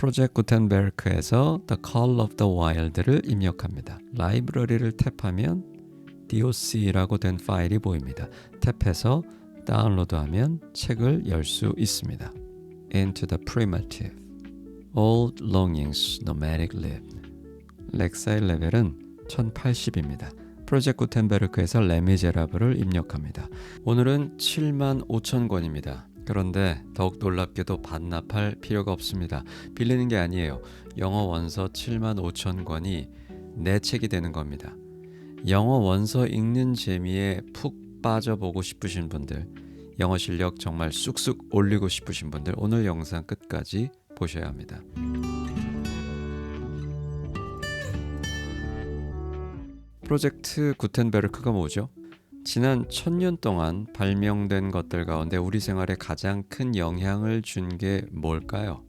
프로젝트 구텐베르크에서 The Call of the Wild를 입력합니다. 라이브러리를 탭하면 doc라고 된 파일이 보입니다. 탭해서 다운로드하면 책을 열 수 있습니다. Into the Primitive Old Longings Nomadic Lived 렉사일 레벨은 1080입니다. 프로젝트 구텐베르크에서 레미제라블을 입력합니다. 오늘은 75,000권입니다. 그런데 더욱 놀랍게도 반납할 필요가 없습니다. 빌리는 게 아니에요. 영어 원서 75,000권이 내 책이 되는 겁니다. 영어 원서 읽는 재미에 푹 빠져보고 싶으신 분들, 영어 실력 정말 쑥쑥 올리고 싶으신 분들 오늘 영상 끝까지 보셔야 합니다. 프로젝트 구텐베르크가 뭐죠? 지난 1000년 동안 발명된 것들 가운데 우리 생활에 가장 큰 영향을 준 게 뭘까요?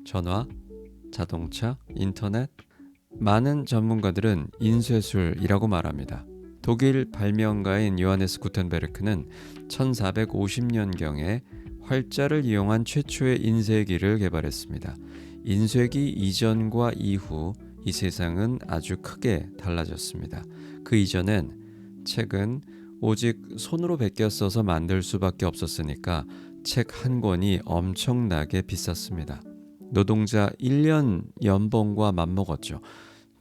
전화, 자동차, 인터넷? 많은 전문가들은 인쇄술이라고 말합니다. 독일 발명가인 요하네스 구텐베르크는 1450년경에 활자를 이용한 최초의 인쇄기를 개발했습니다. 인쇄기 이전과 이후 이 세상은 아주 크게 달라졌습니다. 그 이전엔 책은 오직 손으로 베껴 써서 만들 수밖에 없었으니까 책 한 권이 엄청나게 비쌌습니다. 노동자 1년 연봉과 맞먹었죠.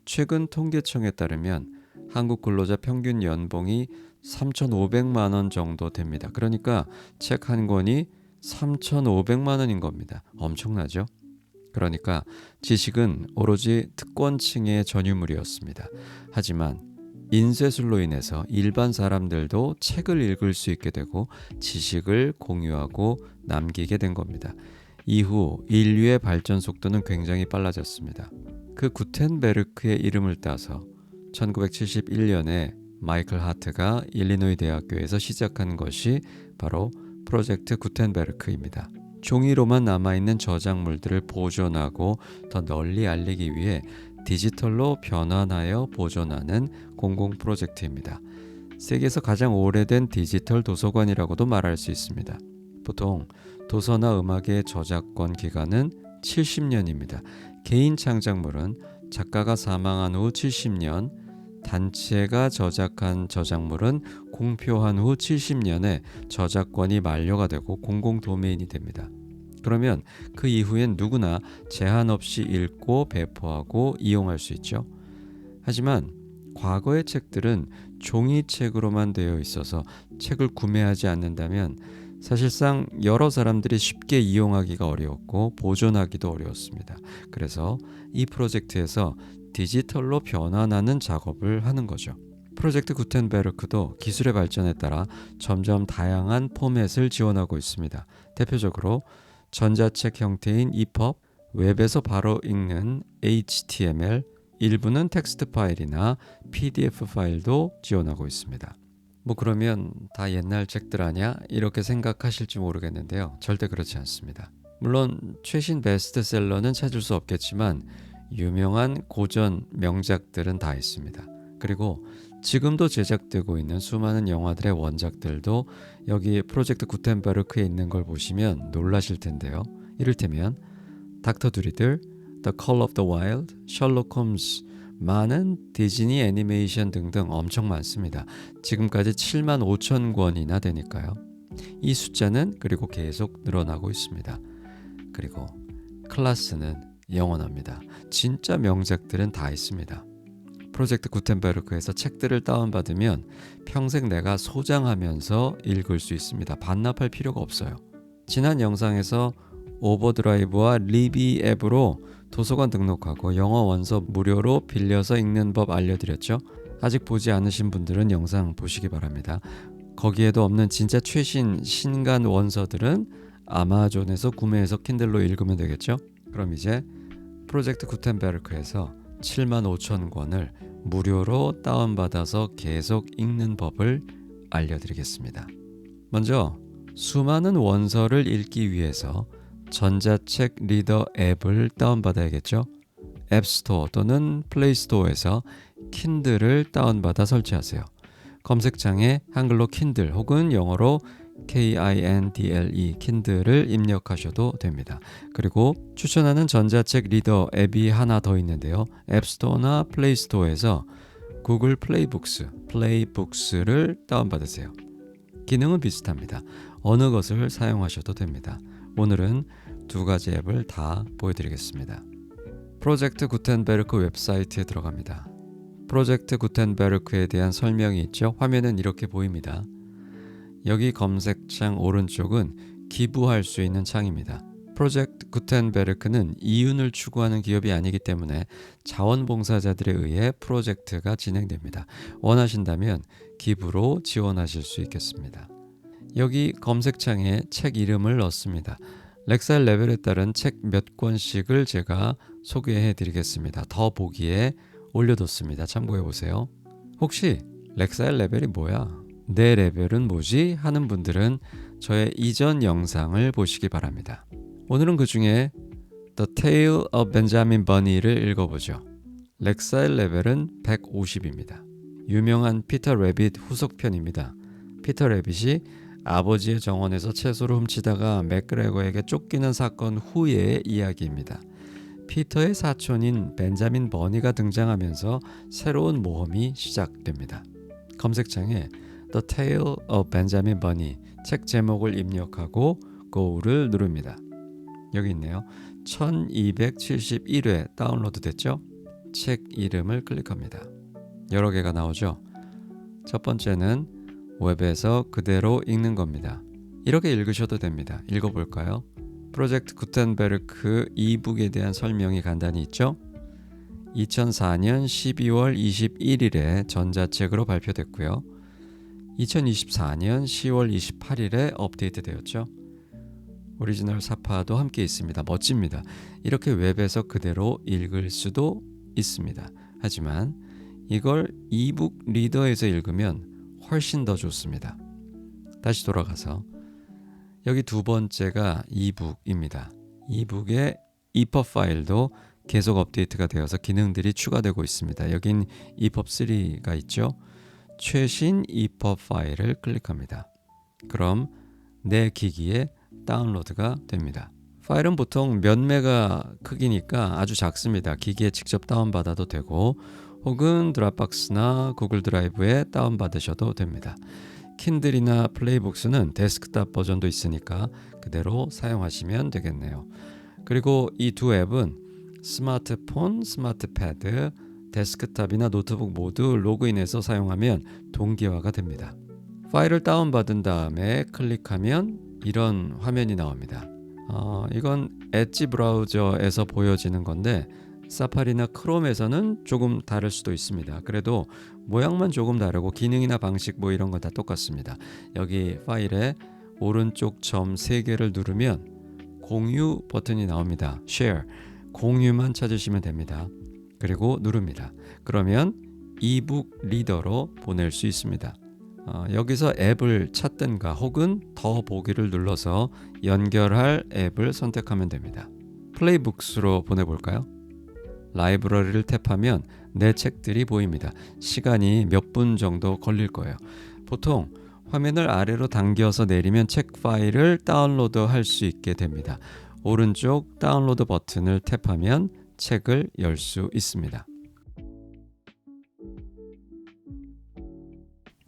최근 통계청에 따르면 한국 근로자 평균 연봉이 3,500만 원 정도 됩니다. 그러니까 책 한 권이 3,500만 원인 겁니다. 엄청나죠? 그러니까 지식은 오로지 특권층의 전유물이었습니다. 하지만 인쇄술로 인해서 일반 사람들도 책을 읽을 수 있게 되고 지식을 공유하고 남기게 된 겁니다. 이후 인류의 발전 속도는 굉장히 빨라졌습니다. 그 구텐베르크의 이름을 따서 1971년에 마이클 하트가 일리노이 대학교에서 시작한 것이 바로 프로젝트 구텐베르크입니다. 종이로만 남아있는 저작물들을 보존하고 더 널리 알리기 위해 디지털로 변환하여 보존하는 공공 프로젝트입니다. 세계에서 가장 오래된 디지털 도서관이라고도 말할 수 있습니다. 보통 도서나 음악의 저작권 기간은 70년입니다. 개인 창작물은 작가가 사망한 후 70년, 단체가 저작한 저작물은 공표한 후 70년에 저작권이 만료가 되고 공공 도메인이 됩니다. 그러면 그 이후엔 누구나 제한 없이 읽고 배포하고 이용할 수 있죠. 하지만 과거의 책들은 종이책으로만 되어 있어서 책을 구매하지 않는다면 사실상 여러 사람들이 쉽게 이용하기가 어려웠고 보존하기도 어려웠습니다. 그래서 이 프로젝트에서 디지털로 변환하는 작업을 하는 거죠. 프로젝트 구텐베르크도 기술의 발전에 따라 점점 다양한 포맷을 지원하고 있습니다. 대표적으로 전자책 형태인 EPUB, 웹에서 바로 읽는 HTML, 일부는 텍스트 파일이나 PDF 파일도 지원하고 있습니다. 그러면 다 옛날 책들 아냐? 이렇게 생각하실지 모르겠는데요. 절대 그렇지 않습니다. 물론 최신 베스트셀러는 찾을 수 없겠지만 유명한 고전 명작들은 다 있습니다. 그리고 지금도 제작되고 있는 수많은 영화들의 원작들도 여기 프로젝트 구텐베르크에 있는 걸 보시면 놀라실 텐데요. 이를테면 닥터 드리들, The Call of the Wild, 셜록 홈즈, 많은 디즈니 애니메이션 등등 엄청 많습니다. 지금까지 75,000권이나 되니까요. 이 숫자는 그리고 계속 늘어나고 있습니다. 그리고 클래스는 영원합니다. 진짜 명작들은 다 있습니다. 프로젝트 구텐베르크에서 책들을 다운받으면 평생 내가 소장하면서 읽을 수 있습니다. 반납할 필요가 없어요. 지난 영상에서 오버드라이브와 리비 앱으로 도서관 등록하고 영어 원서 무료로 빌려서 읽는 법 알려드렸죠. 아직 보지 않으신 분들은 영상 보시기 바랍니다. 거기에도 없는 진짜 최신 신간 원서들은 아마존에서 구매해서 킨들로 읽으면 되겠죠. 그럼 이제 프로젝트 구텐베르크에서 75,000권을 무료로 다운받아서 계속 읽는 법을 알려드리겠습니다. 먼저 수많은 원서를 읽기 위해서 전자책 리더 앱을 다운받아야겠죠. 앱스토어 또는 플레이스토어에서 킨들을 다운받아 설치하세요. 검색창에 한글로 킨들 혹은 영어로 Kindle, 킨들을 입력하셔도 됩니다. 그리고 추천하는 전자책 리더 앱이 하나 더 있는데요. 앱스토어나 플레이스토어에서 구글 플레이북스를 다운받으세요. 기능은 비슷합니다. 어느 것을 사용하셔도 됩니다. 오늘은 두 가지 앱을 다 보여드리겠습니다. 프로젝트 구텐베르크 웹사이트에 들어갑니다. 프로젝트 구텐베르크에 대한 설명이 있죠. 화면은 이렇게 보입니다. 여기 검색창 오른쪽은 기부할 수 있는 창입니다. 프로젝트 구텐베르크는 이윤을 추구하는 기업이 아니기 때문에 자원봉사자들에 의해 프로젝트가 진행됩니다. 원하신다면 기부로 지원하실 수 있겠습니다. 여기 검색창에 책 이름을 넣습니다. 렉사일 레벨에 따른 책 몇 권씩을 제가 소개해 드리겠습니다. 더 보기에 올려뒀습니다. 참고해 보세요. 혹시 렉사일 레벨이 뭐야? 내 레벨은 뭐지? 하는 분들은 저의 이전 영상을 보시기 바랍니다. 오늘은 그 중에 The Tale of Benjamin Bunny를 읽어보죠. 렉사일 레벨은 150입니다. 유명한 피터 레빗 후속편입니다. 피터 레빗이 아버지의 정원에서 채소를 훔치다가 맥그레거에게 쫓기는 사건 후의 이야기입니다. 피터의 사촌인 벤자민 버니가 등장하면서 새로운 모험이 시작됩니다. 검색창에 The Tale of Benjamin Bunny 책 제목을 입력하고 Go를 누릅니다. 여기 있네요. 1271회 다운로드 됐죠? 책 이름을 클릭합니다. 여러 개가 나오죠? 첫 번째는 웹에서 그대로 읽는 겁니다. 이렇게 읽으셔도 됩니다. 읽어볼까요? 프로젝트 구텐베르크 이북에 대한 설명이 간단히 있죠? 2004년 12월 21일에 전자책으로 발표됐고요. 2024년 10월 28일에 업데이트되었죠. 오리지널 사파도 함께 있습니다. 멋집니다. 이렇게 웹에서 그대로 읽을 수도 있습니다. 하지만 이걸 이북 리더에서 읽으면 훨씬 더 좋습니다. 다시 돌아가서 여기 두 번째가 이북입니다. 이북의 EPUB 파일도 계속 업데이트가 되어서 기능들이 추가되고 있습니다. 여긴 EPUB3가 있죠. 최신 EPUB 파일을 클릭합니다. 그럼 내 기기에 다운로드가 됩니다. 파일은 보통 몇 메가 크기니까 아주 작습니다. 기기에 직접 다운받아도 되고 혹은 드랍박스나 구글 드라이브에 다운받으셔도 됩니다. 킨들이나 플레이북스는 데스크탑 버전도 있으니까 그대로 사용하시면 되겠네요. 그리고 이 두 앱은 스마트폰, 스마트패드, 데스크탑이나 노트북 모두 로그인해서 사용하면 동기화가 됩니다. 파일을 다운받은 다음에 클릭하면 이런 화면이 나옵니다. 이건 엣지 브라우저에서 보여지는 건데 사파리나 크롬에서는 조금 다를 수도 있습니다. 그래도 모양만 조금 다르고 기능이나 방식 뭐 이런 건 다 똑같습니다. 여기 파일에 오른쪽 점 3개를 누르면 공유 버튼이 나옵니다. Share, 공유만 찾으시면 됩니다. 그리고 누릅니다. 그러면 이북 리더로 보낼 수 있습니다. 여기서 앱을 찾든가 혹은 더 보기를 눌러서 연결할 앱을 선택하면 됩니다. 플레이북스로 보내볼까요? 라이브러리를 탭하면 내 책들이 보입니다. 시간이 몇 분 정도 걸릴 거예요. 보통 화면을 아래로 당겨서 내리면 책 파일을 다운로드 할 수 있게 됩니다. 오른쪽 다운로드 버튼을 탭하면 책을 열 수 있습니다.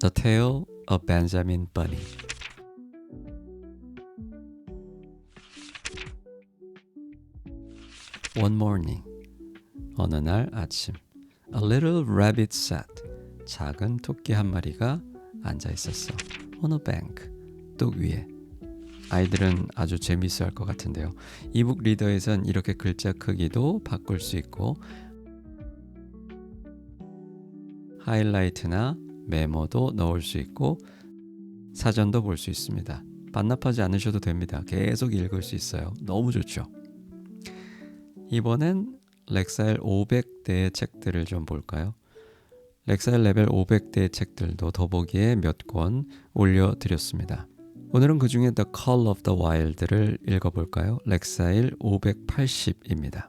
The Tale of Benjamin Bunny. One morning. 어느 날 아침. A little rabbit sat. 작은 토끼 한 마리가 앉아 있었어. On a bank. 뚝 위에. 아이들은 아주 재미있어 할 것 같은데요. 이북 리더에선 이렇게 글자 크기도 바꿀 수 있고 하이라이트나 메모도 넣을 수 있고 사전도 볼 수 있습니다. 반납하지 않으셔도 됩니다. 계속 읽을 수 있어요. 너무 좋죠. 이번엔 렉사일 500대의 책들을 좀 볼까요? 렉사일 레벨 500대의 책들도 더보기에 몇 권 올려드렸습니다. 오늘은 그 중에 The Call of the Wild를 읽어볼까요? 렉사일 580입니다.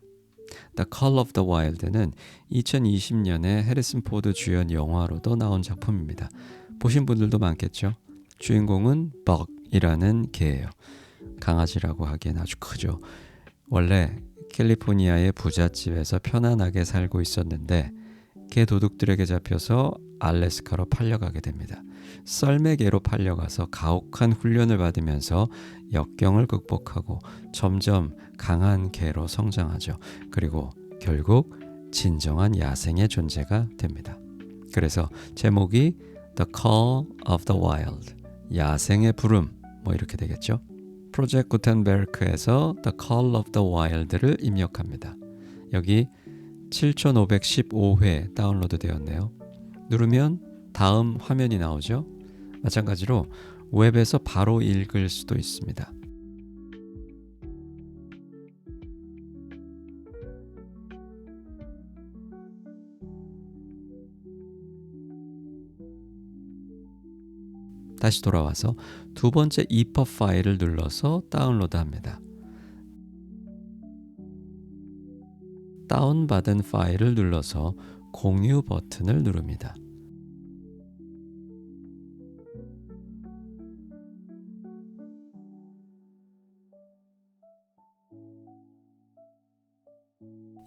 The Call of the Wild는 2020년에 해리슨 포드 주연 영화로도 나온 작품입니다. 보신 분들도 많겠죠? 주인공은 브룸이라는 개예요. 강아지라고 하기엔 아주 크죠. 원래 캘리포니아의 부잣집에서 편안하게 살고 있었는데 개 도둑들에게 잡혀서 알래스카로 팔려가게 됩니다. 썰매개로 팔려가서 가혹한 훈련을 받으면서 역경을 극복하고 점점 강한 개로 성장하죠. 그리고 결국 진정한 야생의 존재가 됩니다. 그래서 제목이 The Call of the Wild, 야생의 부름, 뭐 이렇게 되겠죠. 프로젝트 구텐베르크에서 The Call of the Wild를 입력합니다. 여기 7515회 다운로드 되었네요. 누르면 다음 화면이 나오죠. 마찬가지로 웹에서 바로 읽을 수도 있습니다. 다시 돌아와서 두 번째 EPUB 파일을 눌러서 다운로드합니다. 다운받은 파일을 눌러서 공유 버튼을 누릅니다.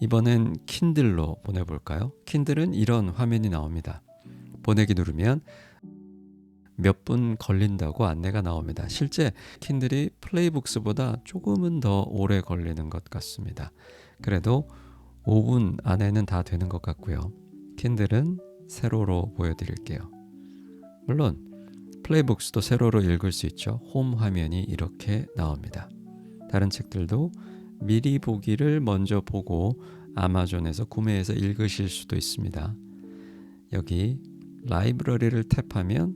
이번엔 킨들로 보내볼까요? 킨들은 이런 화면이 나옵니다. 보내기 누르면 몇 분 걸린다고 안내가 나옵니다. 실제 킨들이 플레이북스보다 조금은 더 오래 걸리는 것 같습니다. 그래도 5분 안에는 다 되는 것 같고요. 킨들은 세로로 보여드릴게요. 물론 플레이북스도 세로로 읽을 수 있죠. 홈 화면이 이렇게 나옵니다. 다른 책들도 미리 보기를 먼저 보고 아마존에서 구매해서 읽으실 수도 있습니다. 여기 라이브러리를 탭하면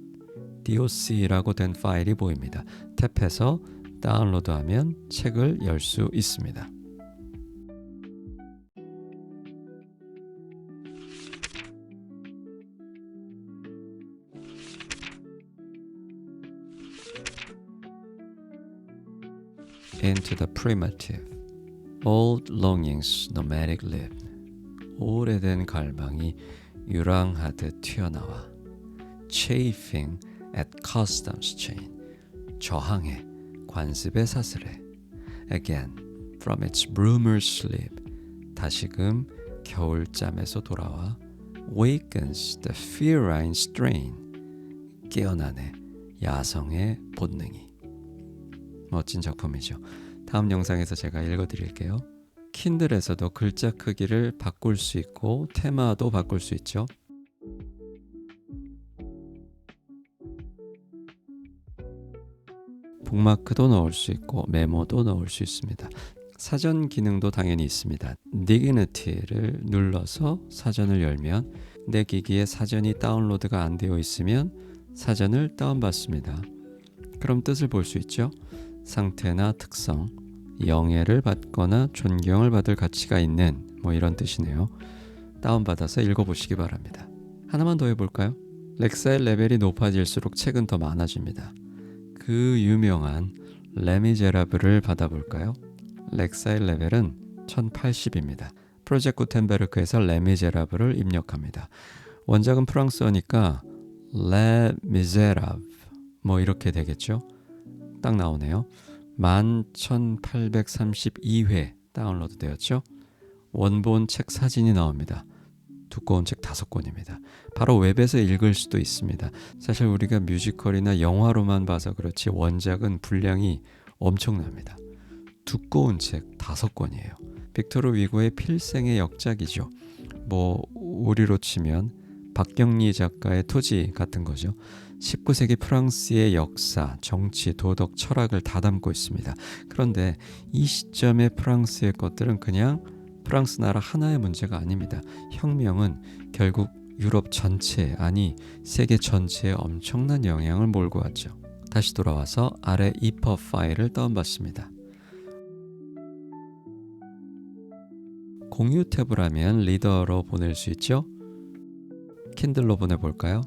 doc라고 된 파일이 보입니다. 탭해서 다운로드하면 책을 열 수 있습니다. Into the primitive, old longings nomadic live. 오래된 갈망이 유랑하듯 튀어나와 chafing at customs chain, 저항해 관습의 사슬에 again from its broomer sleep, 다시금 겨울잠에서 돌아와 wakens the feline strain, 깨어나네 야성의 본능이. 멋진 작품이죠. 다음 영상에서 제가 읽어드릴게요. 킨들에서도 글자 크기를 바꿀 수 있고 테마도 바꿀 수 있죠. 북마크도 넣을 수 있고 메모도 넣을 수 있습니다. 사전 기능도 당연히 있습니다. Dignity를 눌러서 사전을 열면 내 기기에 사전이 다운로드가 안 되어 있으면 사전을 다운받습니다. 그럼 뜻을 볼 수 있죠. 상태나 특성, 영예를 받거나 존경을 받을 가치가 있는 뭐 이런 뜻이네요. 다운받아서 읽어보시기 바랍니다. 하나만 더 해볼까요? 렉사의 레벨이 높아질수록 책은 더 많아집니다. 그 유명한 레미제라블을 받아볼까요? 렉사의 레벨은 1080입니다. 프로젝트 구텐베르크에서 레미제라블을 입력합니다. 원작은 프랑스어니까 레 미제라브 뭐 이렇게 되겠죠. 딱 나오네요. 11,832회 다운로드 되었죠. 원본 책 사진이 나옵니다. 두꺼운 책 5권입니다. 바로 웹에서 읽을 수도 있습니다. 사실 우리가 뮤지컬이나 영화로만 봐서 그렇지 원작은 분량이 엄청납니다. 두꺼운 책 5권이에요. 빅토르 위고의 필생의 역작이죠. 뭐 우리로 치면 박경리 작가의 토지 같은 거죠. 19세기 프랑스의 역사, 정치, 도덕, 철학을 다 담고 있습니다. 그런데 이 시점의 프랑스의 것들은 그냥 프랑스 나라 하나의 문제가 아닙니다. 혁명은 결국 유럽 전체, 아니 세계 전체에 엄청난 영향을 몰고 왔죠. 다시 돌아와서 아래 EPUB 파일을 다운받습니다. 공유 탭을 하면 리더로 보낼 수 있죠. 킨들로 보내볼까요?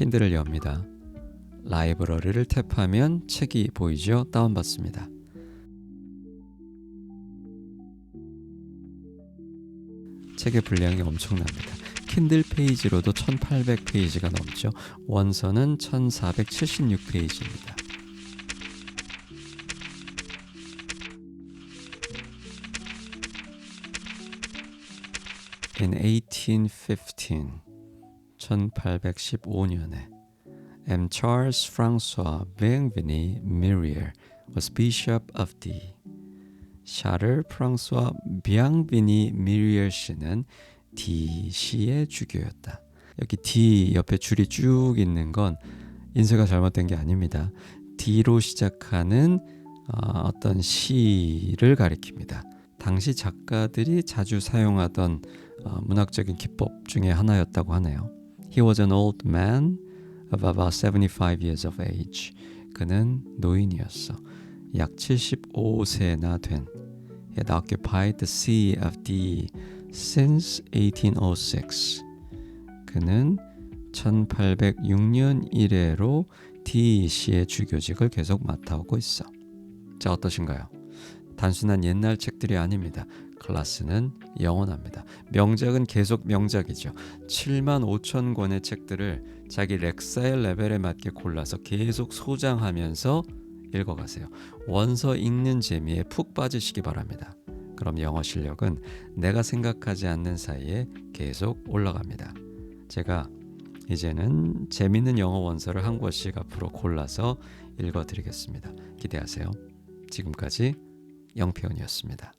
킨들을 엽니다. 라이브러리를 탭하면 책이 보이죠? 다운받습니다. 책의 분량이 엄청납니다. 킨들 페이지로도 1800페이지가 넘죠. 원서는 1476페이지입니다. In 1815, 1815년에 M. Charles François Bienvenu Mirier was Bishop of D. 샤를 프랑스와 비앙비니 미리엘 씨는 D시의 주교였다. 여기 D 옆에 줄이 쭉 있는 건 인쇄가 잘못된 게 아닙니다. D로 시작하는 어떤 시를 가리킵니다. 당시 작가들이 자주 사용하던 문학적인 기법 중에 하나였다고 하네요. He was an old man of about 75 years of age. 그는 노인이었어. 약 75세나 된. He had occupied the see of D since 1806. 그는 1806년 이래로 D시의 주교직을 계속 맡아오고 있어. 자, 어떠신가요? 단순한 옛날 책들이 아닙니다. 클라스는 영원합니다. 명작은 계속 명작이죠. 7만 5천 권의 책들을 자기 렉사일 레벨에 맞게 골라서 계속 소장하면서 읽어가세요. 원서 읽는 재미에 푹 빠지시기 바랍니다. 그럼 영어 실력은 내가 생각하지 않는 사이에 계속 올라갑니다. 제가 이제는 재밌는 영어 원서를 한 권씩 앞으로 골라서 읽어드리겠습니다. 기대하세요. 지금까지 영표현이었습니다.